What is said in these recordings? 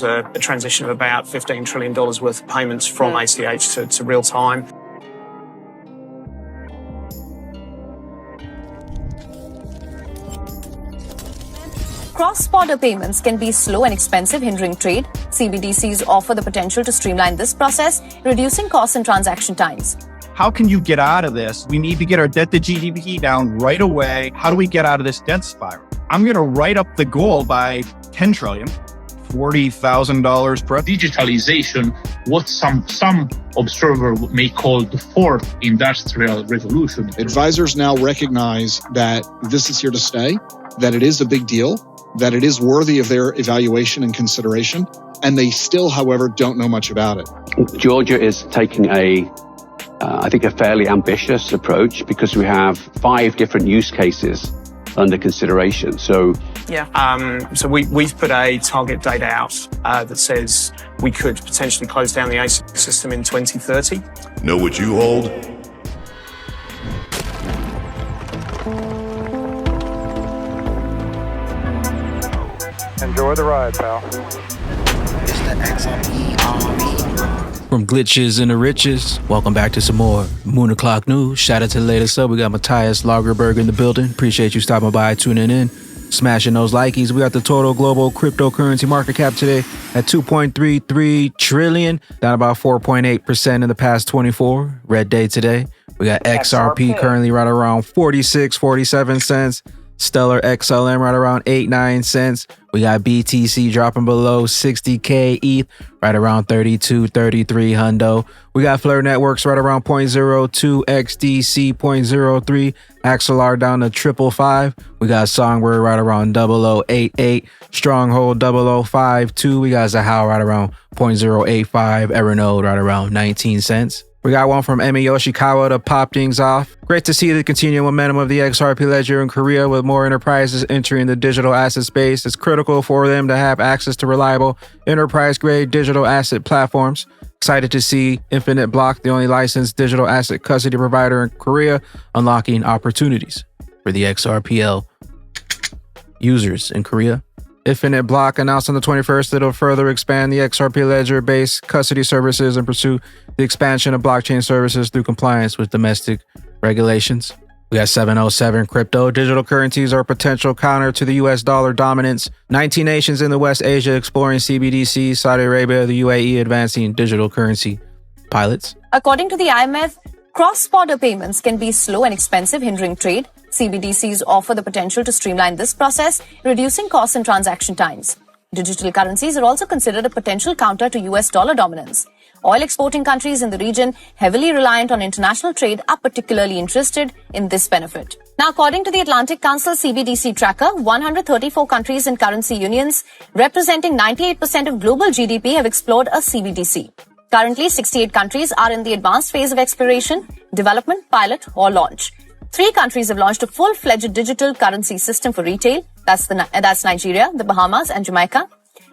a transition of about $15 trillion worth of payments from ACH to real time. Cross-border payments can be slow and expensive, hindering trade. CBDCs offer the potential to streamline this process, reducing costs and transaction times. How can you get out of this? We need to get our debt to GDP down right away. How do we get out of this debt spiral? I'm going to write up the goal by 10 trillion, $40,000 per. Digitalization, what some observer may call the fourth industrial revolution. Advisors now recognize that this is here to stay, that it is a big deal, that it is worthy of their evaluation and consideration, and they still, however, don't know much about it. Georgia is taking I think a fairly ambitious approach because we have 5 different use cases under consideration. So we've put a target date out that says we could potentially close down the ACH system in 2030. Know what you hold? Enjoy the ride, pal. It's the XRPRP. From glitches and the riches, welcome back to some more Moon O'Clock News. Shout out to the latest up. We got Matthias Lagerberg in the building. Appreciate you stopping by, tuning in, smashing those likies. We got the total global cryptocurrency market cap today at 2.33 trillion, down about 4.8% in the past 24. Red day today. We got XRP currently right around 47 cents. Stellar XLM right around 8-9 cents. We got BTC dropping below 60K, ETH right around 32-33 hundo. We got Flare Networks right around 0.02, XDC 0.03, Axelar down to 555. We got Songbird right around 0088, Stronghold 0052. We got Zahao right around 0.085, Evernode right around 19 cents. We got one from Emi Yoshikawa to pop things off. Great to see the continued momentum of the XRP ledger in Korea with more enterprises entering the digital asset space. It's critical for them to have access to reliable enterprise-grade digital asset platforms. Excited to see Infinite Block, the only licensed digital asset custody provider in Korea, unlocking opportunities for the XRPL users in Korea. Infinite Block announced on the 21st that it'll further expand the XRP ledger-based custody services and pursue the expansion of blockchain services through compliance with domestic regulations. We got 707 crypto. Digital currencies are a potential counter to the US dollar dominance. 19 nations in the West Asia exploring CBDC, Saudi Arabia, the UAE advancing digital currency pilots. According to the IMF, cross-border payments can be slow and expensive, hindering trade. CBDCs offer the potential to streamline this process, reducing costs and transaction times. Digital currencies are also considered a potential counter to US dollar dominance. Oil exporting countries in the region, heavily reliant on international trade, are particularly interested in this benefit. Now, according to the Atlantic Council CBDC tracker, 134 countries and currency unions, representing 98% of global GDP, have explored a CBDC. Currently, 68 countries are in the advanced phase of exploration, development, pilot, or launch. 3 countries have launched a full-fledged digital currency system for retail. That's Nigeria, the Bahamas, and Jamaica.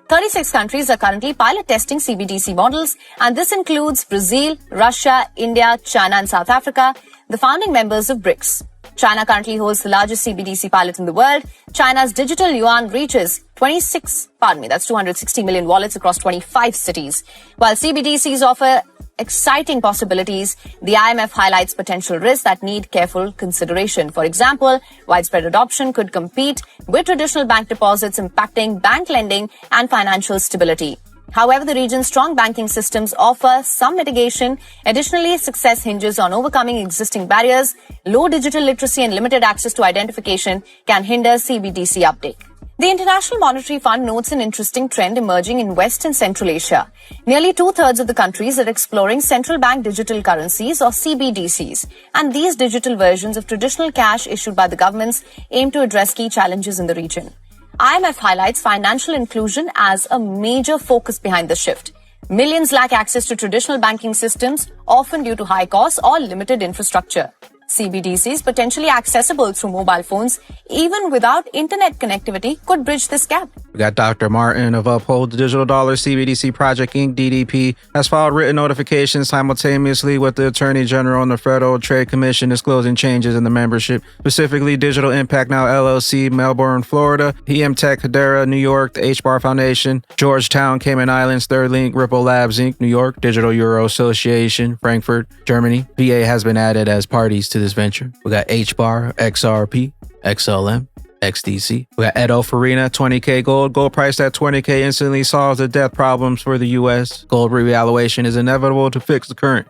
36 countries are currently pilot testing CBDC models, and this includes Brazil, Russia, India, China, and South Africa, the founding members of BRICS. China currently holds the largest CBDC pilot in the world. China's digital yuan reaches 260 million wallets across 25 cities. While CBDCs offer exciting possibilities, the IMF highlights potential risks that need careful consideration. For example, widespread adoption could compete with traditional bank deposits, impacting bank lending and financial stability. However, the region's strong banking systems offer some mitigation. Additionally, success hinges on overcoming existing barriers. Low digital literacy and limited access to identification can hinder CBDC uptake. The International Monetary Fund notes an interesting trend emerging in West and Central Asia. Nearly 2/3 of the countries are exploring central bank digital currencies or CBDCs, and these digital versions of traditional cash issued by the governments aim to address key challenges in the region. IMF highlights financial inclusion as a major focus behind the shift. Millions lack access to traditional banking systems, often due to high costs or limited infrastructure. CBDCs, potentially accessible through mobile phones, even without internet connectivity, could bridge this gap. We got Dr. Martin of Uphold the Digital Dollar CBDC Project Inc. DDP has filed written notifications simultaneously with the Attorney General and the Federal Trade Commission disclosing changes in the membership, specifically Digital Impact Now LLC, Melbourne, Florida, PM Tech Hedera, New York, the HBAR Foundation, Georgetown, Cayman Islands, Third Link, Ripple Labs Inc., New York, Digital Euro Association, Frankfurt, Germany. VA has been added as parties to this venture. We got HBAR, XRP, XLM, XDC. We got Edo Farina, 20K gold. Gold priced at 20K instantly solves the death problems for the U.S. Gold revaluation is inevitable to fix the current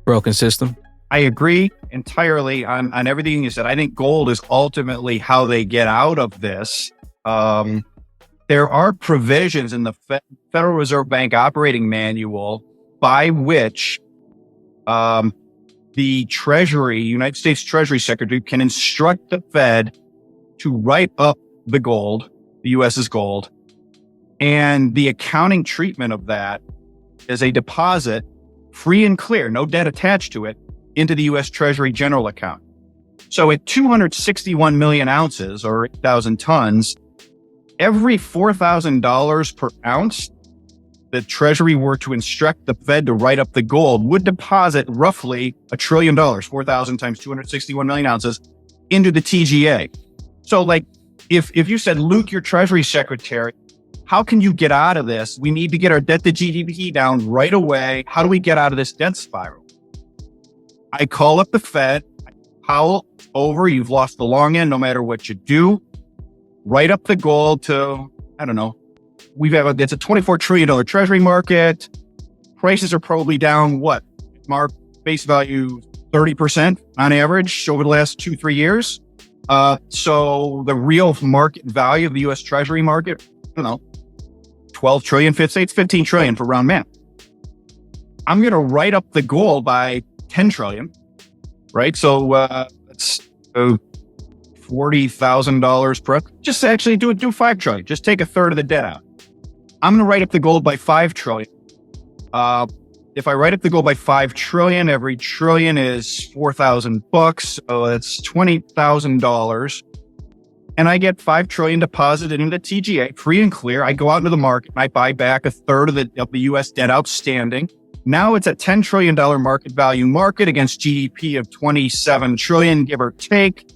broken system. I agree entirely on everything you said. I think gold is ultimately how they get out of this. There are provisions in the Federal Reserve Bank operating manual by which the Treasury, United States Treasury Secretary, can instruct the Fed to write up the gold, the U.S.'s gold, and the accounting treatment of that is a deposit, free and clear, no debt attached to it, into the U.S. Treasury general account. So at 261 million ounces or 8,000 tons, every $4,000 per ounce the Treasury were to instruct the Fed to write up the gold would deposit roughly $1 trillion, 4,000 times 261 million ounces, into the TGA. So like, if you said, Luke, your Treasury Secretary, how can you get out of this? We need to get our debt to GDP down right away. How do we get out of this debt spiral? I call up the Fed, howl over, you've lost the long end no matter what you do. Write up the gold to, I don't know, it's a $24 trillion Treasury market. Prices are probably down, face value 30% on average over the last 2-3 years. So the real market value of the U.S. Treasury market, 12 trillion, 15 trillion for round math. I'm going to write up the gold by 10 trillion, right? So, it's $40,000 per, just actually do 5 trillion. Just take a third of the debt out. I'm going to write up the gold by 5 trillion. If I write up the gold by 5 trillion, every trillion is $4,000. So that's $20,000. And I get 5 trillion deposited into the TGA, free and clear. I go out into the market and I buy back a third of the U.S. debt outstanding. Now it's a $10 trillion market value market against GDP of 27 trillion, give or take.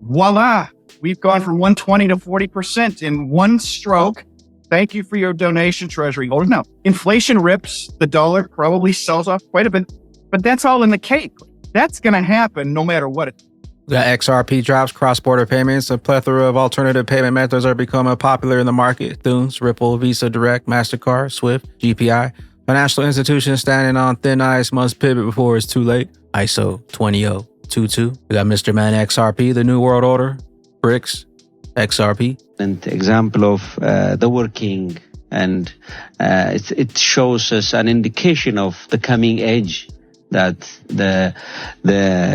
Voila. We've gone from 120 to 40% in one stroke. Thank you for your donation, Treasury holders. Now, inflation rips, the dollar probably sells off quite a bit, but that's all in the cake. That's going to happen no matter what. The XRP drops, cross-border payments. A plethora of alternative payment methods are becoming popular in the market. Thunes, Ripple, Visa Direct, MasterCard, Swift, GPI. Financial institutions standing on thin ice must pivot before it's too late. ISO 20022. We got Mr. Man XRP, the New World Order, BRICS, XRP. An example of the working, and it shows us an indication of the coming age that the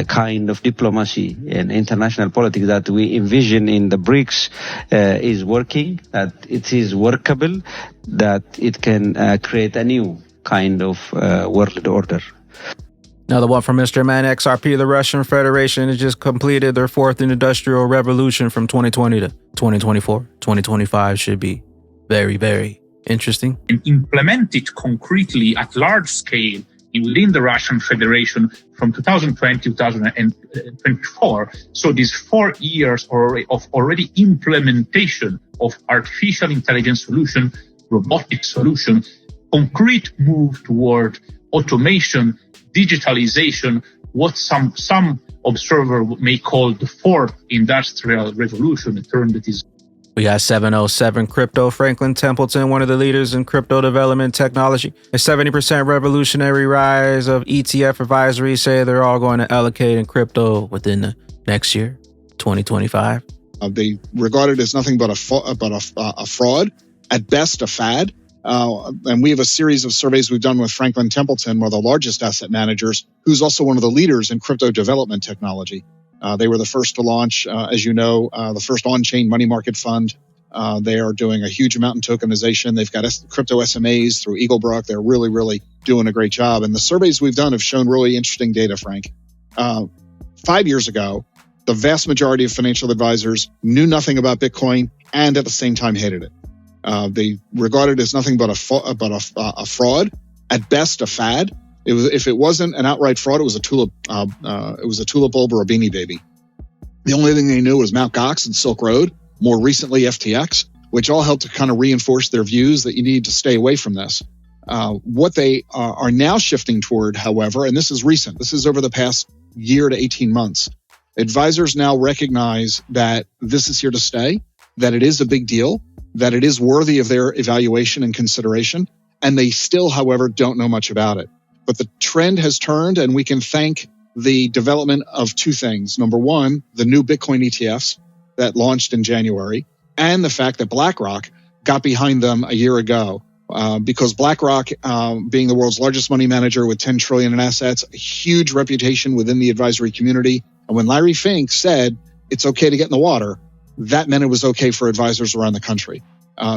kind of diplomacy and international politics that we envision in the BRICS is working, that it is workable, that it can create a new kind of world order. Another one from Mr. Man XRP. The Russian Federation has just completed their fourth industrial revolution from 2020 to 2024. 2025 should be very, very interesting. And implement it concretely at large scale within the Russian Federation from 2020 to 2024. So these 4 years of already implementation of artificial intelligence solution, robotic solution, concrete move toward automation, digitalization, what some observer may call the fourth industrial revolution, a term that is. We got 707 Crypto. Franklin Templeton, one of the leaders in crypto development technology. A 70% revolutionary rise of ETF advisories say they're all going to allocate in crypto within the next year, 2025. They regard it as nothing but a fraud, at best a fad. And we have a series of surveys we've done with Franklin Templeton, one of the largest asset managers, who's also one of the leaders in crypto development technology. They were the first to launch, as you know, the first on-chain money market fund. They are doing a huge amount in tokenization. They've got crypto SMAs through Eaglebrook. They're really, really doing a great job. And the surveys we've done have shown really interesting data, Frank. 5 years ago, the vast majority of financial advisors knew nothing about Bitcoin and at the same time hated it. They regard it as nothing but a fraud, at best a fad. If it wasn't an outright fraud, it was a tulip bulb or a Beanie Baby. The only thing they knew was Mt. Gox and Silk Road, more recently FTX, which all helped to kind of reinforce their views that you need to stay away from this. What they are now shifting toward, however, and this is recent, this is over the past year to 18 months, advisors now recognize that this is here to stay, that it is a big deal, that it is worthy of their evaluation and consideration, and they still, however, don't know much about it. But the trend has turned, and we can thank the development of two things. Number one, the new Bitcoin ETFs that launched in January, and the fact that BlackRock got behind them a year ago. Because BlackRock, being the world's largest money manager with $10 trillion in assets, a huge reputation within the advisory community. And when Larry Fink said it's okay to get in the water, that meant it was okay for advisors around the country.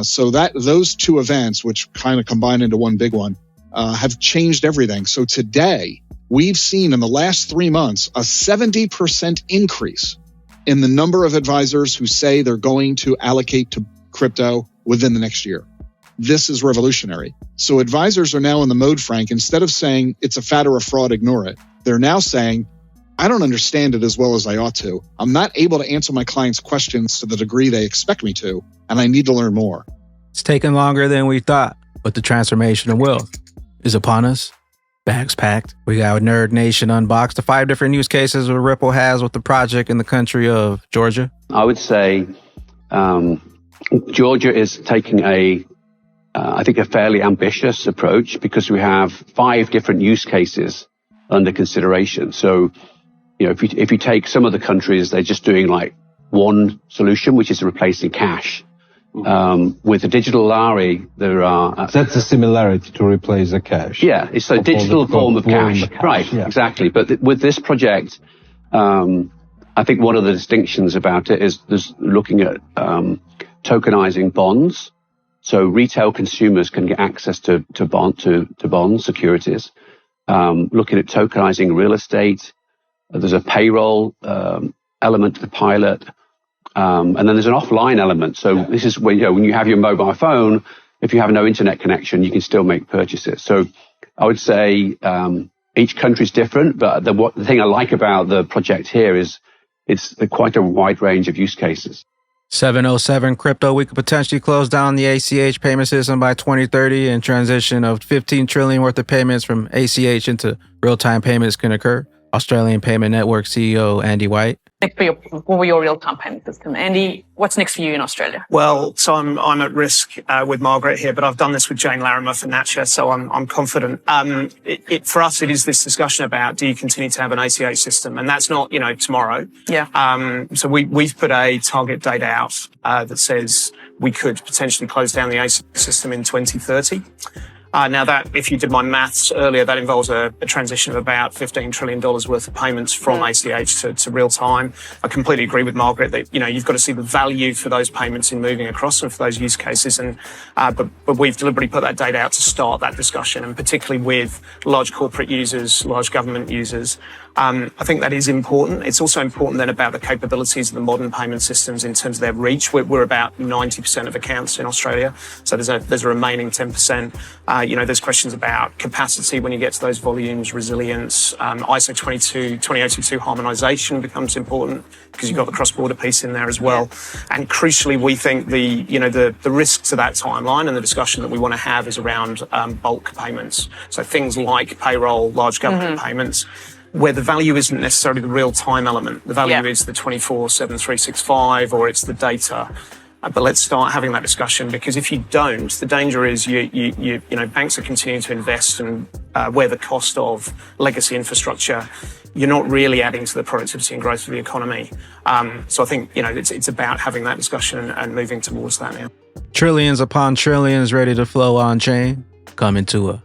So those two events, which kind of combine into one big one, have changed everything. So today, we've seen in the last 3 months a 70% increase in the number of advisors who say they're going to allocate to crypto within the next year. This is revolutionary. So advisors are now in the mode, Frank, instead of saying it's a fad or a fraud, ignore it. They're now saying, I don't understand it as well as I ought to. I'm not able to answer my clients' questions to the degree they expect me to, and I need to learn more. It's taken longer than we thought, but the transformation of wealth is upon us. Bags packed. We got Nerd Nation Unboxed, the 5 different use cases where Ripple has with the project in the country of Georgia. I would say Georgia is taking I think a fairly ambitious approach because we have 5 different use cases under consideration. So, if you take some of the countries, they're just doing like one solution, which is replacing cash. With the digital lari, there are... That's a similarity to replace the cash. Yeah, it's a digital form of cash. Right, yeah. Exactly. But with this project, I think one of the distinctions about it is there's looking at tokenizing bonds. So retail consumers can get access to bond securities. Looking at tokenizing real estate. There's a payroll element to the pilot. And then there's an offline element. So this is where, when you have your mobile phone, if you have no internet connection, you can still make purchases. So I would say each country is different, but the thing I like about the project here is it's quite a wide range of use cases. 707 crypto, we could potentially close down the ACH payment system by 2030 and transition of 15 trillion worth of payments from ACH into real-time payments can occur. Australian Payment Network CEO Andy White. Next for your real-time payment system. Andy, what's next for you in Australia? Well, so I'm at risk with Margaret here, but I've done this with Jane Larimer for Natcha, so I'm confident. For us, it is this discussion about, do you continue to have an ACH system? And that's not, tomorrow. Yeah. So we've put a target date out that says we could potentially close down the ACH system in 2030. Now that, if you did my maths earlier, that involves a transition of about $15 trillion worth of payments from ACH to real time. I completely agree with Margaret that, you've got to see the value for those payments in moving across and for those use cases. And, but we've deliberately put that data out to start that discussion, and particularly with large corporate users, large government users. I think that is important. It's also important then about the capabilities of the modern payment systems in terms of their reach. We're about 90% of accounts in Australia. So there's a remaining 10%. There's questions about capacity when you get to those volumes, resilience, ISO 20022 harmonization becomes important because you've got the cross-border piece in there as well. And crucially, we think the risk to that timeline and the discussion that we want to have is around bulk payments. So things like payroll, large government payments, where the value isn't necessarily the real-time element. The value is the 24/7 365, or it's the data. But let's start having that discussion, because if you don't, the danger is banks are continuing to invest and where the cost of legacy infrastructure, you're not really adding to the productivity and growth of the economy. So I think, it's about having that discussion and moving towards that now. Trillions upon trillions ready to flow on chain. Coming to a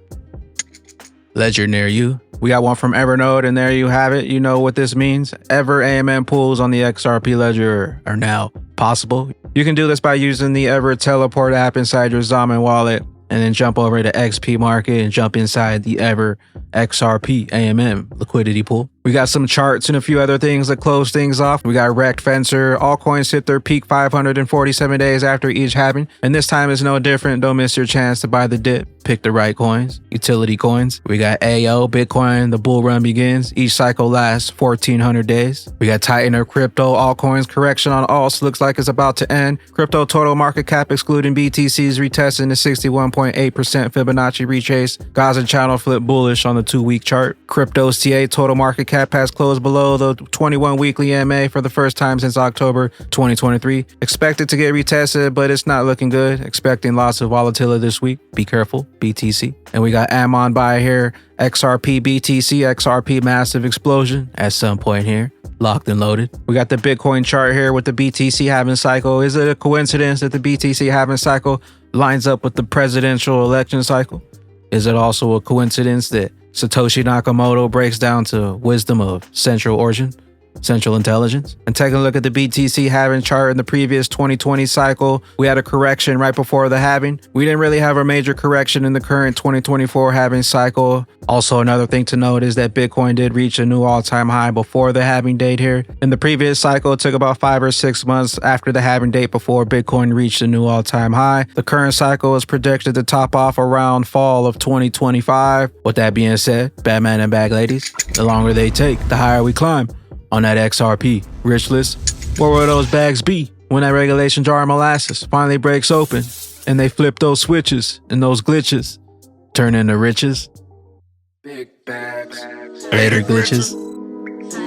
ledger near you. We got one from Evernode, and there you have it. You know what this means. Ever AMM pools on the XRP ledger are now possible. You can do this by using the Ever Teleport app inside your Zaman wallet, and then jump over to XP Market and jump inside the Ever XRP AMM liquidity pool. We got some charts and a few other things that close things off. We got Wrecked Fencer. All coins hit their peak 547 days after each halving. And this time is no different. Don't miss your chance to buy the dip. Pick the right coins. Utility coins. We got AO, Bitcoin. The bull run begins. Each cycle lasts 1,400 days. We got Titan or Crypto. Altcoins correction on alts looks like it's about to end. Crypto total market cap excluding BTCs retesting the 61.8% Fibonacci retrace. Gaza channel flip bullish on the 2-week chart. Crypto's TA total market cap has closed below the 21 weekly MA for the first time since October 2023. Expected to get retested, but it's not looking good. Expecting lots of volatility this week. Be careful, BTC. And we got Amon buy here. XRP BTC, XRP massive explosion at some point here. Locked and loaded. We got the Bitcoin chart here with the BTC halving cycle. Is it a coincidence that the BTC halving cycle lines up with the presidential election cycle? Is it also a coincidence that Satoshi Nakamoto breaks down to wisdom of central origin, central intelligence? And taking a look at the BTC halving chart in the previous 2020 cycle, we had a correction right before the halving. We didn't really have a major correction in the current 2024 halving cycle. Also, another thing to note is that Bitcoin did reach a new all-time high before the halving date here. In the previous cycle, it took about 5 or 6 months after the halving date before Bitcoin reached a new all-time high. The current cycle is projected to top off around fall of 2025. With that being said, Batman and Bag Ladies, the longer they take, the higher we climb. On that XRP rich list, where will those bags be when that regulation jar of molasses finally breaks open and they flip those switches and those glitches turn into riches? Big bags, later glitches.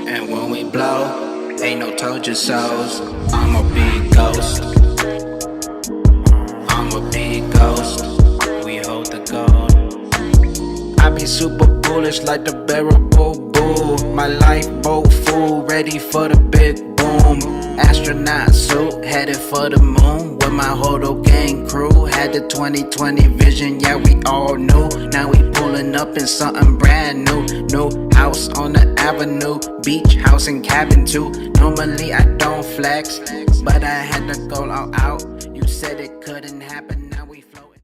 And when we blow, ain't no told you so's. I'm a big ghost. I'm a big ghost. We hold the gold. I be super bullish like the bearable bull. My lifeboat full, ready for the big boom. Astronaut suit, headed for the moon. With my Hodo gang crew, had the 2020 vision, yeah we all knew. Now we pulling up in something brand new. New house on the avenue, beach house and cabin too. Normally I don't flex, but I had to go all out. You said it couldn't happen.